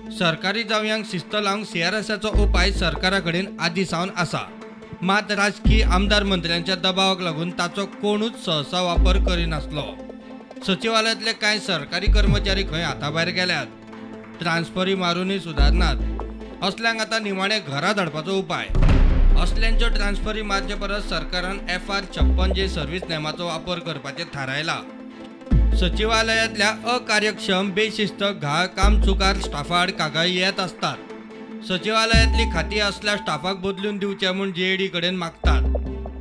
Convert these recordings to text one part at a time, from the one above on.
सरकारी जावयांक शिस्त लावंक सीआरएसाचो उपाय सरकाराकडेन आदी सावन आसा, मात राजकीय आमदार मंत्र्यांच्या दबावाक लागून ताचो कोणूच सहसा वापर करिनासलो। सचिवालयातले कांय सरकारी कर्मचारी खंय हाताभायर गेल्यात, ट्रान्सफरी मारूनय सुदारनात। असल्यांक आतां निमाणे घरा धाडपाचो उपाय। असल्यांच्यो ट्रान्सफरी मारचे परस सरकारान FR56J सर्व्हिस नेमाचो वापर करपाचें थारायला। सचिवालयातल्या अकार्यक्षम, बेशिस्त, घाळ, कामचुकार स्टाफाआड कागाळी येत असतात। सचिवालयातली खाती असल्या स्टाफाक बदलून दिवचे म्हूण JAD कडेन मागतात।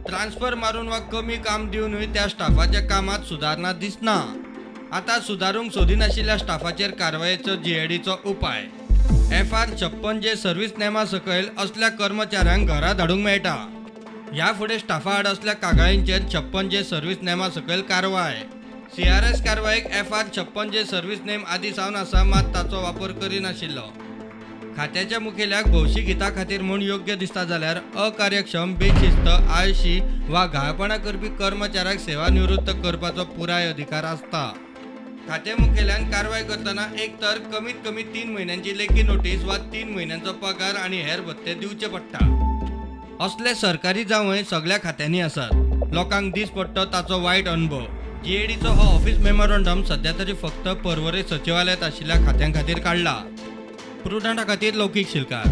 ट्रान्सफर मारून वा कमी काम दिवनूय त्या स्टाफाच्या कामात सुदारणा दिसना। आता सुदारूंक सोदिनाशिल्ल्या स्टाफाचेर कारवायेचो JADचो उपाय। FR56J सर्व्हिस नेमा सकयल असल्या कर्मचाऱ्यांक घरा धाडूंक मेळटा। ह्या फुडें स्टाफाआड असल्या कागाळींचेर 56J सर्व्हिस नेमा सकयल कारवाय। CRS कारवायेक FR56J सर्व्हिस नेम आदी सावन आसा, मात ताचो वापर करिनाशिल्लो। खात्याच्या मुखेल्याक भौशीक हिता खातीर म्हूण योग्य दिसता जाल्यार अकार्यक्षम, बेशिस्त, आळशी वा घाळपणा करपी कर्मचाऱ्याक सेवानिवृत्त करपाचो पुराय अधिकार आसता। खाते मुखेल्यान कारवाय करतना एक तर कमीत कमी 3 म्हयन्यांची लेखी नोटीस वा 3 म्हयन्यांचो पगार आनी हेर भत्ते दिवचे पडटा। असले सरकारी जावंय सगळ्या खात्यांनी आसात। लोकांक दिस पडटा ताचो वायट अनुभव। JADचो हो ऑफिस मेमोरंडम सध्या तरी फक्त पर्वरे सचिवालयात आशिल्ल्या खात्यां खातीर काडला। प्रुडंटा खातीर लौकीक शिलकार।